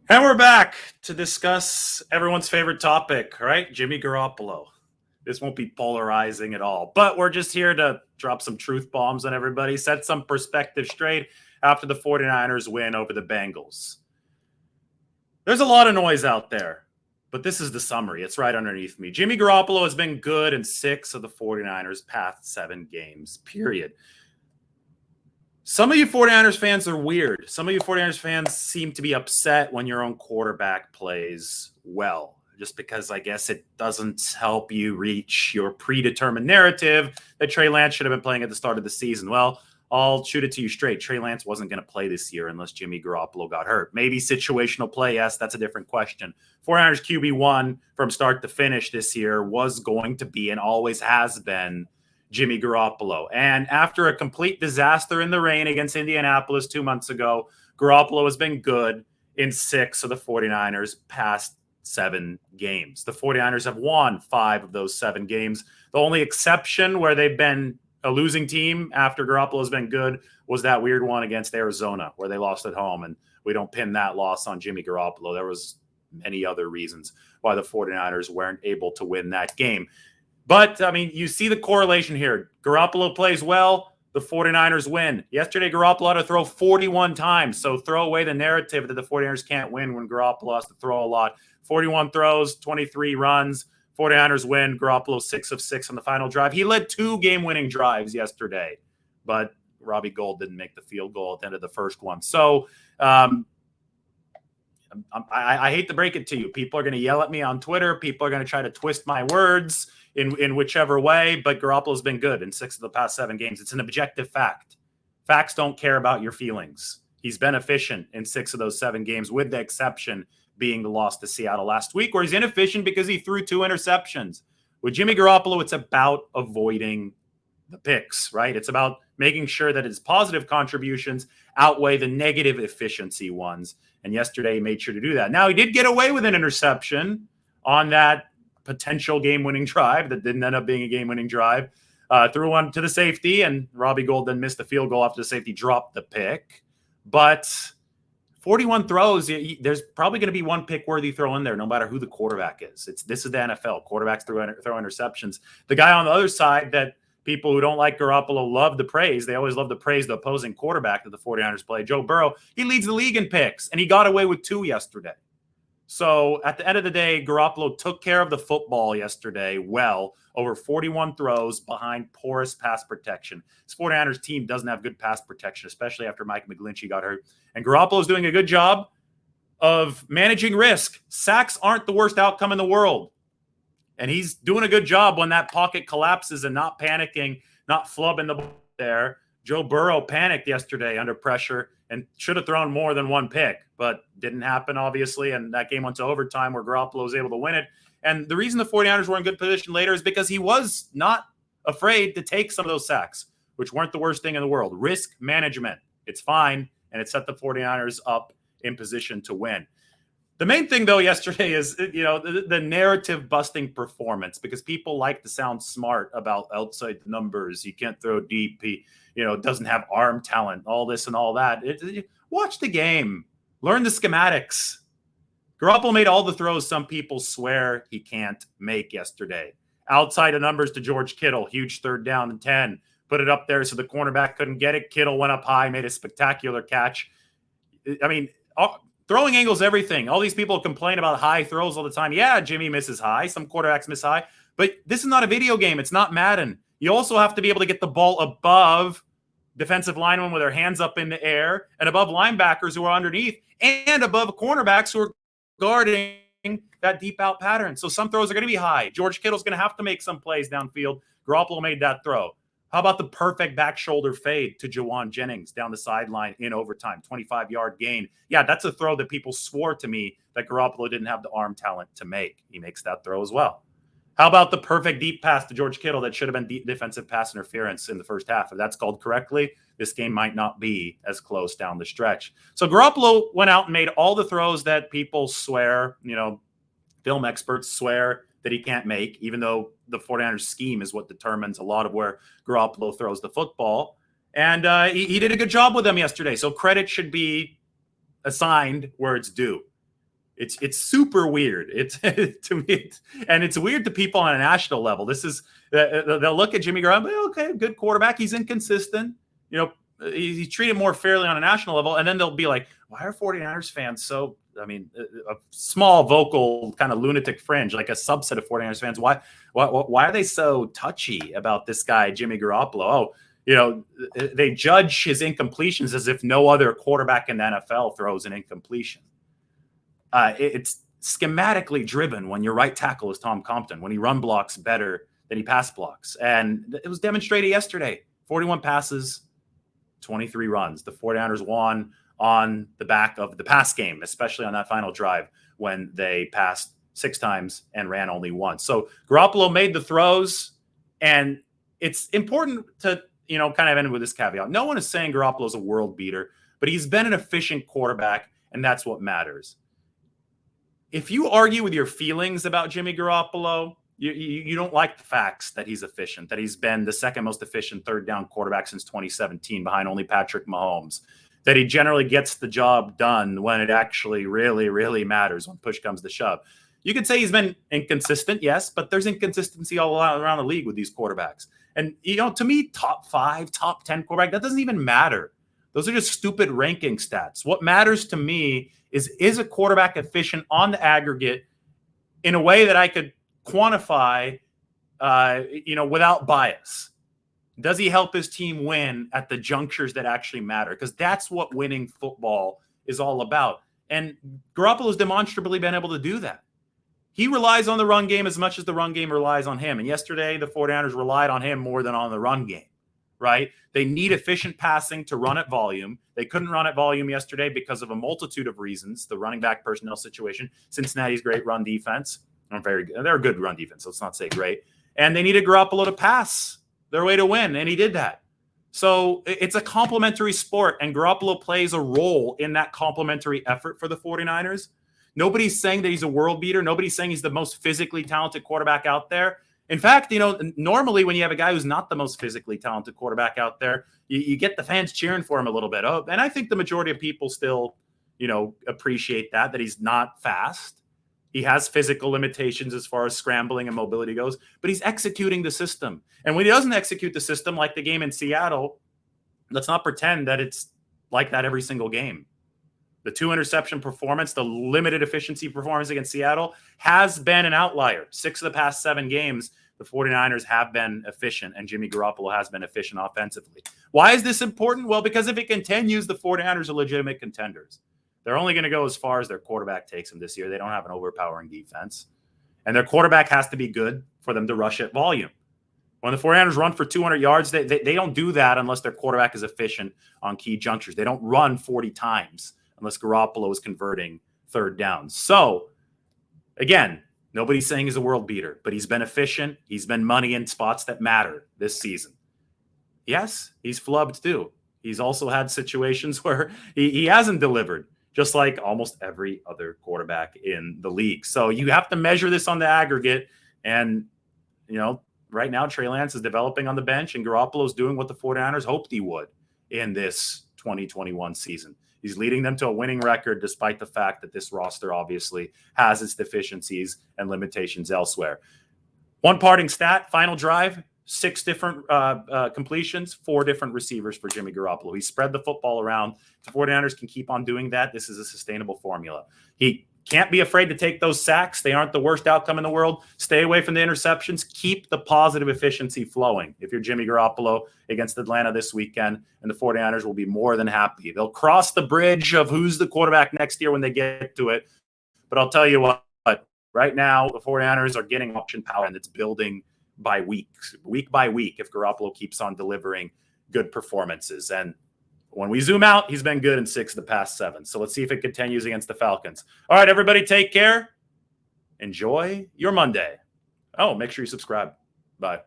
And we're back to discuss everyone's favorite topic, right? Jimmy Garoppolo. This won't be polarizing at all, but we're just here to drop some truth bombs on everybody, set some perspective straight after the 49ers win over the Bengals. There's a lot of noise out there, but this is the summary. It's right underneath me. Jimmy Garoppolo has been good in 6 of the 49ers' past 7 games, period. Some of you 49ers fans are weird. Some of you 49ers fans seem to be upset when your own quarterback plays well, just because I guess it doesn't help you reach your predetermined narrative that Trey Lance should have been playing at the start of the season. Well, I'll shoot it to you straight. Trey Lance wasn't going to play this year unless Jimmy Garoppolo got hurt. Maybe situational play, yes, that's a different question. 49ers QB1 from start to finish this year was going to be and always has been Jimmy Garoppolo. And after a complete disaster in the rain against Indianapolis 2 months ago, Garoppolo has been good in 6 of the 49ers' past 7 games. The 49ers have won 5 of those 7 games. The only exception where they've been a losing team after Garoppolo has been good was that weird one against Arizona where they lost at home. And we don't pin that loss on Jimmy Garoppolo. There was many other reasons why the 49ers weren't able to win that game. But, I mean, you see the correlation here. Garoppolo plays well, the 49ers win. Yesterday, Garoppolo had to throw 41 times, so throw away the narrative that the 49ers can't win when Garoppolo has to throw a lot. 41 throws, 23 runs, 49ers win. Garoppolo 6 of 6 on the final drive. He led 2 game-winning drives yesterday, but Robbie Gould didn't make the field goal at the end of the first one. So, I hate to break it to you. People are going to yell at me on Twitter. People are going to try to twist my words in whichever way, but Garoppolo's been good in 6 of the past 7 games. It's an objective fact. Facts don't care about your feelings. He's been efficient in 6 of those 7 games, with the exception being the loss to Seattle last week, where he's inefficient because he threw 2 interceptions. With Jimmy Garoppolo, it's about avoiding the picks, right? It's about making sure that his positive contributions outweigh the negative efficiency ones. And yesterday he made sure to do that. Now, he did get away with an interception on that potential game-winning drive that didn't end up being a game-winning drive. Threw one to the safety, and Robbie Gould then missed the field goal after the safety dropped the pick. But 41 throws, there's probably going to be one pick-worthy throw in there, no matter who the quarterback is. This is the NFL. Quarterbacks throw interceptions. The guy on the other side that people who don't like Garoppolo love to praise, they always love to praise the opposing quarterback that the 49ers play, Joe Burrow. He leads the league in picks, and he got away with 2 yesterday. So at the end of the day, Garoppolo took care of the football yesterday well, over 41 throws behind porous pass protection. This 49ers team doesn't have good pass protection, especially after Mike McGlinchey got hurt. And Garoppolo's doing a good job of managing risk. Sacks aren't the worst outcome in the world. And he's doing a good job when that pocket collapses and not panicking, not flubbing the ball there. Joe Burrow panicked yesterday under pressure and should have thrown more than 1 pick, but didn't happen, obviously. And that game went to overtime where Garoppolo was able to win it. And the reason the 49ers were in good position later is because he was not afraid to take some of those sacks, which weren't the worst thing in the world. Risk management. It's fine, and it set the 49ers up in position to win. The main thing, though, yesterday is, the narrative-busting performance, because people like to sound smart about outside the numbers. He can't throw deep. He, doesn't have arm talent, all this and all that. Watch the game. Learn the schematics. Garoppolo made all the throws some people swear he can't make yesterday. Outside of numbers to George Kittle, huge 3rd down and 10. Put it up there so the cornerback couldn't get it. Kittle went up high, made a spectacular catch. I mean, throwing angles, everything. All these people complain about high throws all the time. Yeah, Jimmy misses high. Some quarterbacks miss high. But this is not a video game. It's not Madden. You also have to be able to get the ball above defensive linemen with their hands up in the air and above linebackers who are underneath and above cornerbacks who are guarding that deep out pattern. So some throws are going to be high. George Kittle's going to have to make some plays downfield. Garoppolo made that throw. How about the perfect back shoulder fade to Jawan Jennings down the sideline in overtime, 25-yard gain? Yeah, that's a throw that people swore to me that Garoppolo didn't have the arm talent to make. He makes that throw as well. How about the perfect deep pass to George Kittle that should have been deep defensive pass interference in the first half? If that's called correctly, this game might not be as close down the stretch. So Garoppolo went out and made all the throws that people swear, film experts swear that he can't make, even though the 49ers scheme is what determines a lot of where Garoppolo throws the football. And he did a good job with them yesterday. So credit should be assigned where it's due. It's super weird. It's to me, and it's weird to people on a national level. This is they'll look at Jimmy Garoppolo, okay, good quarterback. He's inconsistent. You know, he's treated more fairly on a national level, and then they'll be like, why are 49ers fans so? I mean, a small vocal kind of lunatic fringe, like a subset of 49ers fans. Why are they so touchy about this guy, Jimmy Garoppolo? Oh, you know, they judge his incompletions as if no other quarterback in the NFL throws an incompletion. It's schematically driven when your right tackle is Tom Compton, when he run blocks better than he pass blocks. And it was demonstrated yesterday. 41 passes, 23 runs. The 49ers won on the back of the pass game, especially on that final drive when they passed 6 times and ran only once. So Garoppolo made the throws, and it's important to, you know, kind of end with this caveat. No one is saying Garoppolo is a world beater, but he's been an efficient quarterback, and that's what matters. If you argue with your feelings about Jimmy Garoppolo, you don't like the facts that he's efficient, that he's been the second most efficient third down quarterback since 2017 behind only Patrick Mahomes, that he generally gets the job done when it actually really, really matters, when push comes to shove. You could say he's been inconsistent, yes, but there's inconsistency all around the league with these quarterbacks. And, you know, to me, top 5, top 10 quarterback, that doesn't even matter. Those are just stupid ranking stats. What matters to me is a quarterback efficient on the aggregate in a way that I could quantify, you know, without bias. Does he help his team win at the junctures that actually matter? Because that's what winning football is all about. And Garoppolo has demonstrably been able to do that. He relies on the run game as much as the run game relies on him. And yesterday, the 49ers relied on him more than on the run game, right? They need efficient passing to run at volume. They couldn't run at volume yesterday because of a multitude of reasons. The running back personnel situation, Cincinnati's great run defense. Very good. They're a good run defense, so let's not say great. And they needed Garoppolo to pass their way to win, and he did that. So it's a complementary sport, and Garoppolo plays a role in that complementary effort for the 49ers. Nobody's saying that he's a world beater. Nobody's saying he's the most physically talented quarterback out there. In fact, you know, normally when you have a guy who's not the most physically talented quarterback out there, you get the fans cheering for him a little bit. Oh, and I think the majority of people still, you know, appreciate that he's not fast. He has physical limitations as far as scrambling and mobility goes, but he's executing the system. And when he doesn't execute the system, like the game in Seattle, let's not pretend that it's like that every single game. The 2 interception performance, the limited efficiency performance against Seattle has been an outlier. 6 of the past 7 games, the 49ers have been efficient, and Jimmy Garoppolo has been efficient offensively. Why is this important? Well, because if it continues, the 49ers are legitimate contenders. They're only going to go as far as their quarterback takes them this year. They don't have an overpowering defense. And their quarterback has to be good for them to rush at volume. When the 49ers run for 200 yards, they don't do that unless their quarterback is efficient on key junctures. They don't run 40 times unless Garoppolo is converting third downs. So, again, nobody's saying he's a world beater, but he's been efficient. He's been money in spots that matter this season. Yes, he's flubbed too. He's also had situations where he hasn't delivered, just like almost every other quarterback in the league. So you have to measure this on the aggregate. And, you know, right now Trey Lance is developing on the bench, and Garoppolo is doing what the 49ers hoped he would in this 2021 season. He's leading them to a winning record, despite the fact that this roster obviously has its deficiencies and limitations elsewhere. One parting stat, final drive, 6 different completions, 4 different receivers for Jimmy Garoppolo. He spread the football around. If the 49ers can keep on doing that, this is a sustainable formula. He can't be afraid to take those sacks. They aren't the worst outcome in the world. Stay away from the interceptions. Keep the positive efficiency flowing. If you're Jimmy Garoppolo against Atlanta this weekend, and the 49ers will be more than happy. They'll cross the bridge of who's the quarterback next year when they get to it. But I'll tell you what, right now, the 49ers are getting option power, and it's building by week by week, if Garoppolo keeps on delivering good performances. And when we zoom out, he's been good in 6 of the past 7. So let's see if it continues against the Falcons. All right, everybody, take care. Enjoy your Monday. Oh, make sure you subscribe. Bye.